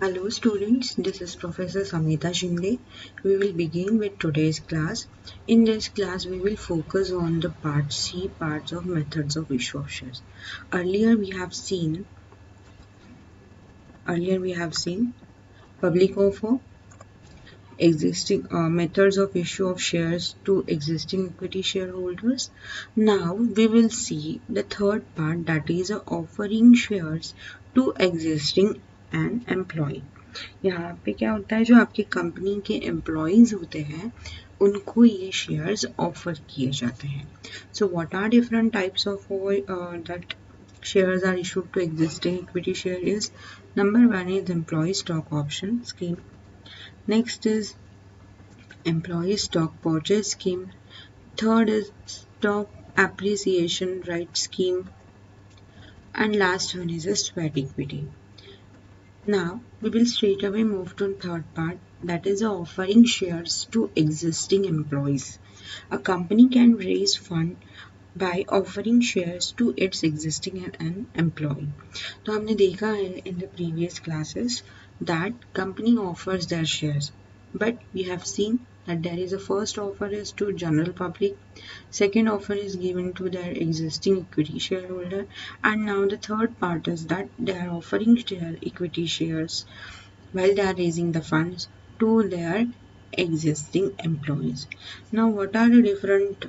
Hello students, this is Professor Samita Shinde. We will begin with today's class. In this class, we will focus on the part C, parts of methods of issue of shares. Earlier we have seen public offer, existing methods of issue of shares to existing equity shareholders. Now we will see the third part, that is offering shares to existing and employee. यहाँ पे क्या होता है, जो आपकी company के employees होते हैं उनको ये शेयर्स ऑफर किए जाते हैं. So what are different types of that shares are issued to existing equity shares. Number one is employee stock option scheme. Next is employee stock purchase scheme. Third is stock appreciation right scheme. And last one is a sweat equity. Now we will straight away move to the third part, that is offering shares to existing employees. A company can raise fund by offering shares to its existing employee. तो हमने देखा है in the previous classes that company offers their shares, but we have seen that there is a first offer is to general public, second offer is given to their existing equity shareholder, and now the third part is that they are offering their equity shares while they are raising the funds to their existing employees. Now what are the different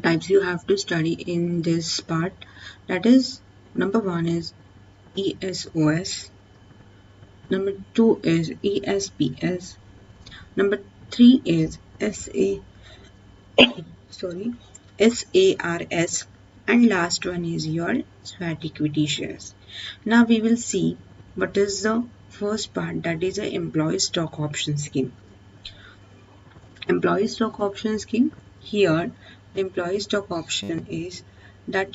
types you have to study in this part? That is, number one is ESOS, number two is ESPS, number three is SARS, and last one is your sweat equity shares. Now we will see what is the first part, that is the employee stock option scheme. Employee stock option scheme, here the employee stock option is that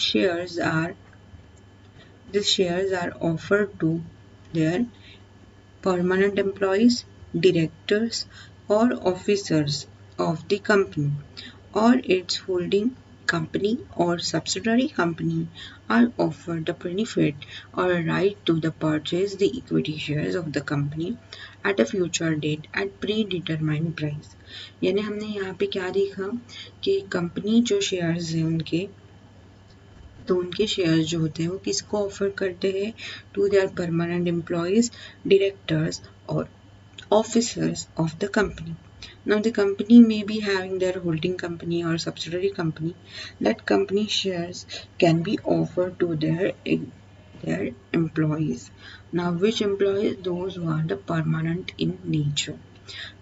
the shares are offered to their permanent employees, directors or officers of the company or its holding company or subsidiary company are offered the benefit or a right to the purchase the equity shares of the company at a future date at predetermined price. यानी हमने यहाँ पे क्या देखा कि company जो shares हैं उनके, तो उनके शेयर्स जो होते हैं वो किसको ऑफर करते हैं, to their permanent employees, directors और officers of the company. Now the company may be having their holding company or subsidiary company. That company shares can be offered to their employees. Now which employees? Those who are the permanent in nature.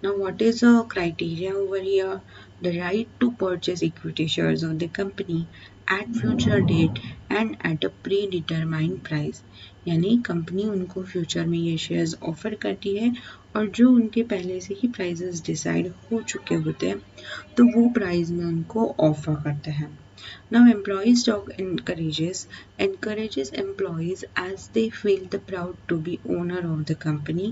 Now what is the criteria over here? The right to purchase equity shares of the company at future date and at a predetermined price. यानी company उनको future में ये shares offer करती है और जो उनके पहले से ही प्राइसेस डिसाइड हो चुके होते हैं तो वो प्राइस में उनको ऑफर करते हैं. Now employee stock encourages employees as they feel the proud to be owner of the company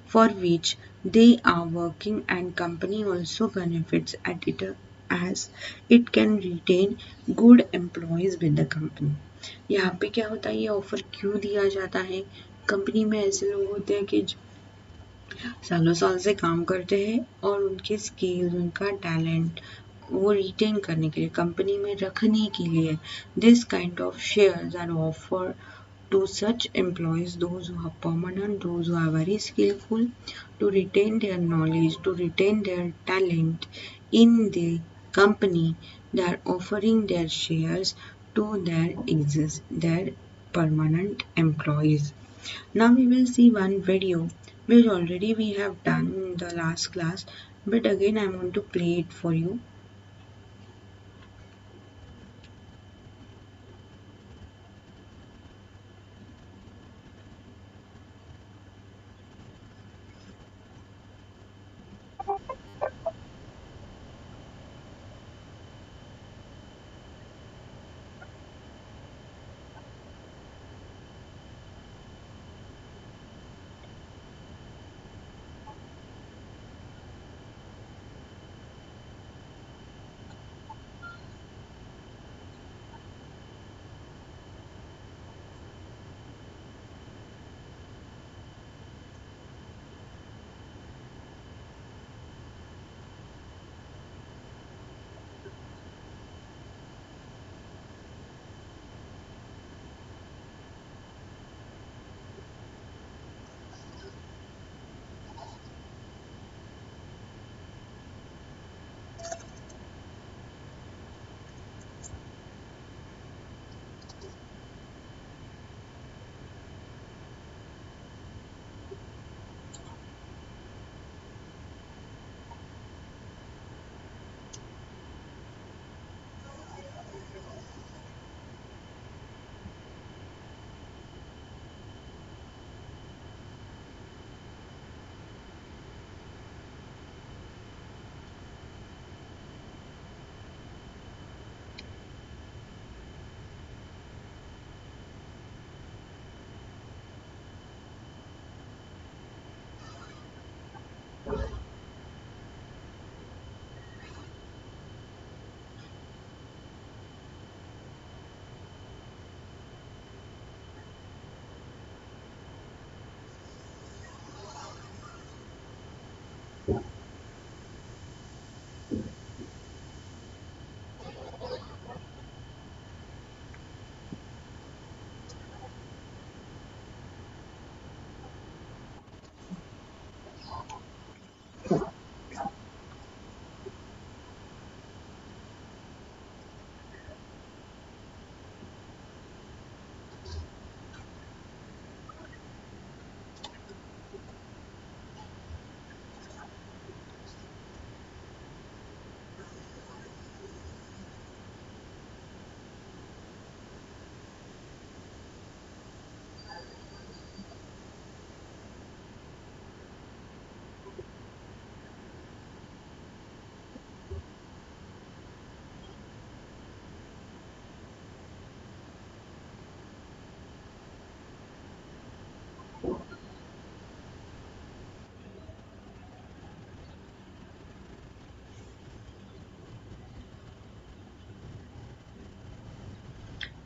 for which they are working, and company also benefits at it as it can retain good employees with the company. यहाँ पे क्या होता है, ये offer क्यों दिया जाता है? कंपनी में ऐसे लोग होते हैं कि सालों साल से काम करते हैं और उनके स्किल्स, उनका टैलेंट वो रिटेन करने के लिए, कंपनी में रखने के लिए this kind of shares are offer to such employees, those who are permanent, those who are very skillful, to retain their knowledge, to retain their talent in the company. They are offering their shares to their permanent employees. Now we will see one video which already we have done in the last class, but again I want to play it for you.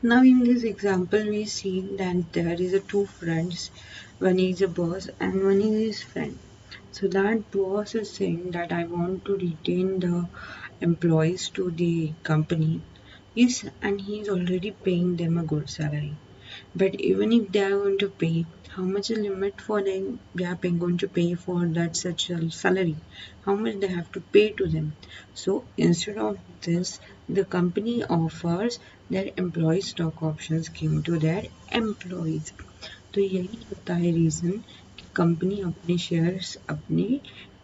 Now in this example we see that there is a two friends, one is a boss and one is his friend. So that boss is saying that I want to retain the employees to the company. Yes, and he is already paying them a good salary. But even if they are going to pay, how much is limit for them? They are going to pay for that such a salary. How much they have to pay to them? So instead of this, the company offers their employee stock option scheme to their employees. तो यही होता है reason कि company अपने shares अपने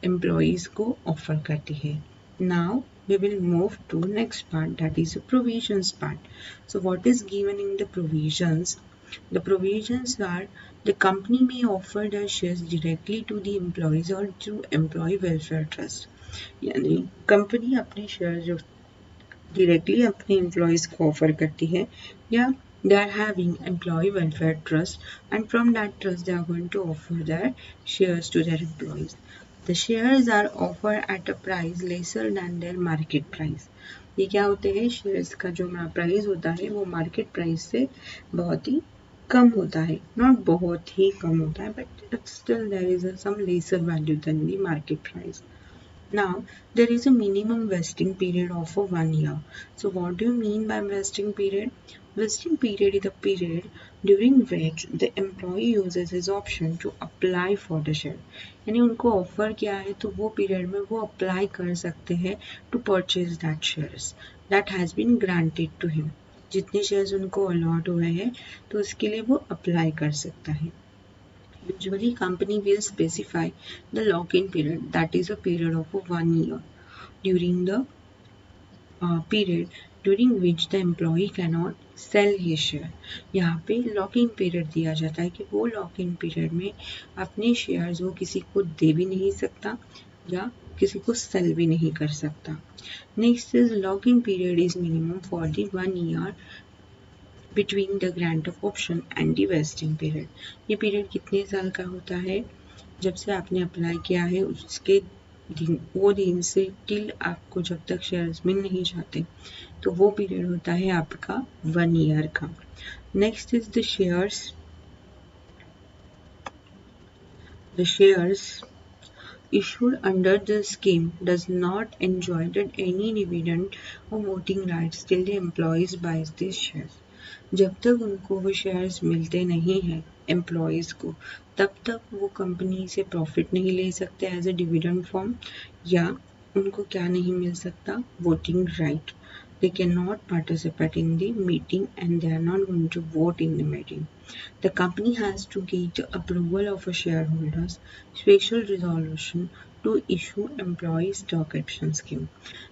employees को offer करती है. Now we will move to next part, that is the provisions part. So what is given in the provisions? The provisions are the company may offer their shares directly to the employees or through employee welfare trust. यानी company अपने share जो directly अपने employees को offer करती है या they are having employee welfare trust, and from that trust they are going to offer their shares to their employees. The shares are offered at a price lesser than their market price. ये क्या होते हैं? Shares का जो price होता है वो market price से बहुत ही कम होता है. नॉट बहुत ही कम होता है, but still there is some lesser value than the market price. Now, there is a minimum vesting period of 1 year. So, what do you mean by vesting period? Vesting period is the period during which the employee uses his option to apply for the share. यानी उनको offer किया है तो वो period में वो apply कर सकते हैं to purchase that shares that has been granted to him. जितने शेयर्स उनको अलॉट हुए हैं तो उसके लिए वो अप्लाई कर सकता है. Usually, company will specify the lock-in period, that is a period of 1 year, during the period during which the employee cannot sell his share. यहाँ पे लॉक-इन पीरियड दिया जाता है कि वो लॉक-इन पीरियड में अपने शेयर्स वो किसी को दे भी नहीं सकता या किसी को सेल भी नहीं कर सकता. Next is lock-in period is minimum for the 1 year between the grant of option and the vesting period. ये पीरियड कितने साल का होता है? जब से आपने अप्लाई किया है उसके दिन से टिल आपको जब तक शेयर्स मिल नहीं जाते तो वो पीरियड होता है आपका 1 year का. Next is the shares. The shares issued under the scheme does not enjoy any dividend or voting rights till the employees buys these shares. जब तक उनको वो शेयर्स मिलते नहीं हैं एम्प्लॉयज़ को तब तक वो कंपनी से प्रॉफिट नहीं ले सकते एज अ डिविडेंड फॉर्म या उनको क्या नहीं मिल सकता? Voting right. They cannot participate in the meeting and they are not going to vote in the meeting. The company has to get approval of a shareholders special resolution to issue employee stock option scheme.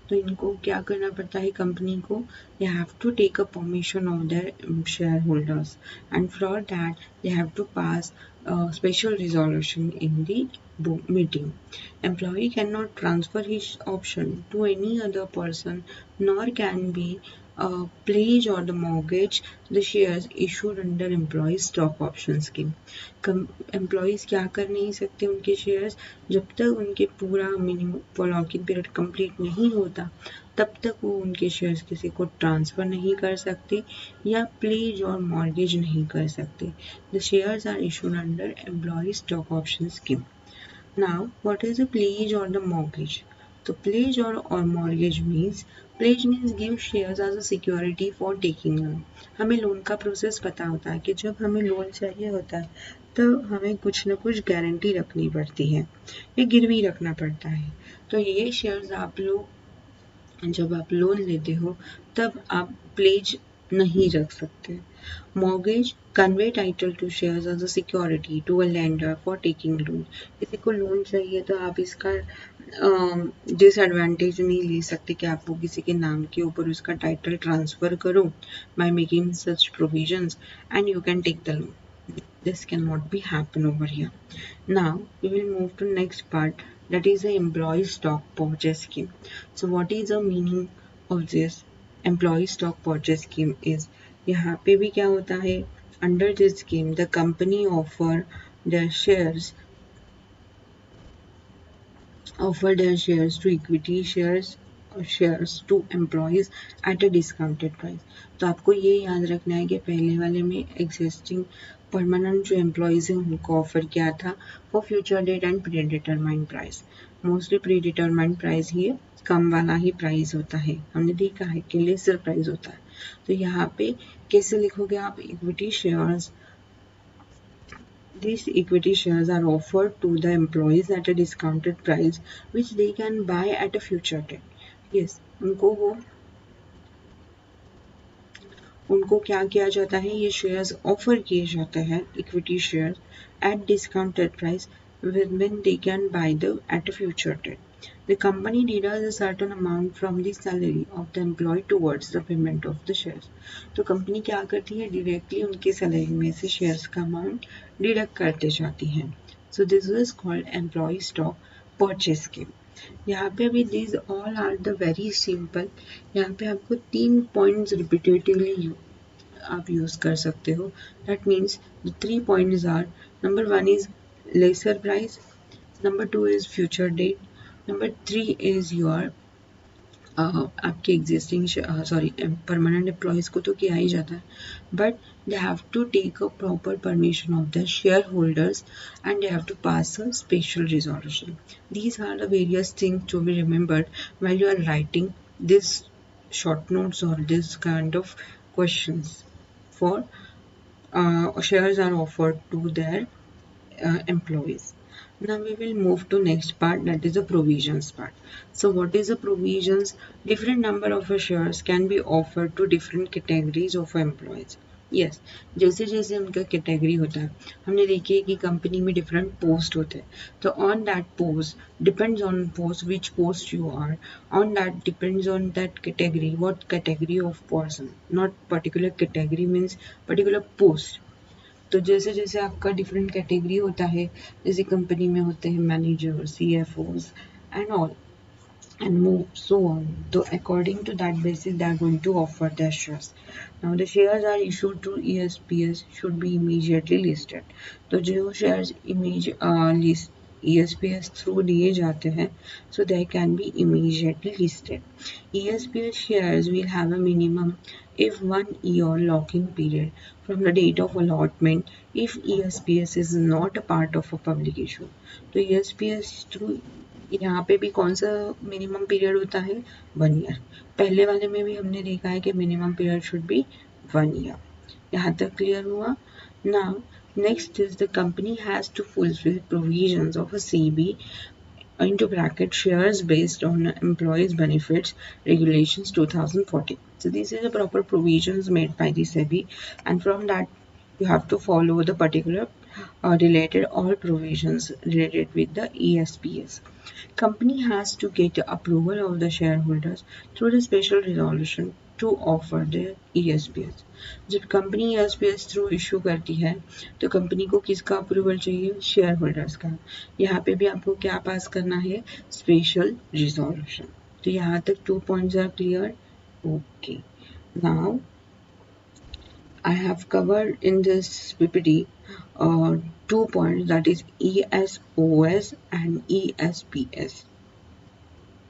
तो इनको क्या करना पड़ता है company को? They have to take a permission of their shareholders and for that they have to pass a special resolution in the meeting. Employee cannot transfer his option to any other person nor can be pledge or the mortgage the shares issued under employee stock option scheme. Employees क्या कर नहीं सकते उनके shares जब तक उनके पूरा minimum lock-in period complete नहीं होता तब तक वो उनके शेयर्स किसी को ट्रांसफ़र नहीं कर सकते या प्लेज और मॉर्गेज नहीं कर सकते. The shares are issued under employee stock option scheme. Now, what is a pledge or the mortgage? So, pledge or mortgage means give shares as a security for taking loan. हमें loan का process पता होता है कि जब हमें loan चाहिए होता है तो हमें कुछ न कुछ गारंटी रखनी पड़ती है या गिरवी रखना पड़ता है. तो ये शेयर्स आप लोग जब आप लोन लेते हो तब आप प्लेज नहीं रख सकते. Mortgage convey title to shares as a security to a lender for taking loan. किसी को लोन चाहिए तो आप इसका डिसएडवांटेज नहीं ले सकते कि आपको किसी के नाम के ऊपर उसका टाइटल ट्रांसफर करो by making such provisions and you can take the loan. This cannot be happen over here. Now we will move to next part, that is the employee stock purchase scheme. So what is the meaning of this employee stock purchase scheme is यहाँ पे भी क्या होता है? Under this scheme the company offer their shares to equity shares shares to employees at a discounted price. तो आपको ये याद रखना है कि पहले वाले में existing परमानेंट जो एम्प्लॉयज़ हैं उनको ऑफर किया था for future date and predetermined price. Mostly predetermined price ये कम वाला ही प्राइस होता है, हमने देखा है कि लेसर प्राइस होता है. तो यहाँ पे कैसे लिखोगे आप, equity shares, these equity shares are offered to the employees at a discounted price which they can buy at a future date. Yes, उनको क्या किया जाता है, ये शेयर्स ऑफर किए जाते हैं, equity shares at discounted price when they can buy them at a future date. The company deducts a certain amount from the salary of the employee towards the payment of the shares. तो company क्या करती है, directly उनकी salary में से shares का amount deduct करते जाती है. So this is called employee stock purchase scheme. यहाँ पे अभी this all are the very simple. यहाँ पे आपको 3 पॉइंट्स रिपीटेटिवली आप यूज कर सकते हो. That means the 3 points are, number 1 is lesser price, number 2 is future date, number 3 is your आपके एग्जिस्टिंग परमानेंट एम्प्लॉयज को तो किया ही जाता है, but they have to take a proper permission of the share holders and they have to pass a special resolution. These are the various things to be remembered while you are writing this short notes or this kind of questions for shares are offered to their employees. Now we will move to next part, that is the provisions part. So what is the provisions? Different number of shares can be offered to different categories of employees. Yes, जैसे जैसे उनका category होता है, हमने देखी है कि company में डिफरेंट पोस्ट होते हैं. तो on that post depends on post which post you are, on that depends on that category, what category of person, not particular category means particular post. तो जैसे जैसे आपका डिफरेंट कैटेगरी होता है, जैसे कंपनी में होते हैं manager, CFOs and all and move so on. So according to that basis they are going to offer their shares. Now the shares are issued to ESPS should be immediately listed. तो जो shares list ESPS through दिए जाते हैं, so they can be immediately listed. ESPS shares will have a minimum if 1 year locking period from the date of allotment if ESPS is not a part of a public issue. तो ESPS through यहाँ पे भी कौन सा minimum period होता है, 1 year. पहले वाले में भी हमने देखा है कि minimum period should be 1 year. यहाँ तक क्लियर हुआ. Now next is the company has to fulfil provisions of a CB into bracket shares based on employees benefits regulations 2014. So this is the proper provisions made by the SEBI, and from that you have to follow the particular related all provisions related with the ESPS. Company has to get the approval of the shareholders through the special resolution to offer the ESPS. जब company ESPS through issue करती है तो company को किसका approval चाहिए, share holders का. यहाँ पे भी आपको क्या पास करना है, स्पेशल रिजोल्यूशन. तो यहाँ तक 2 points are clear. Okay, now I have covered in this PPT 2 points, that is ESOS and ESPS.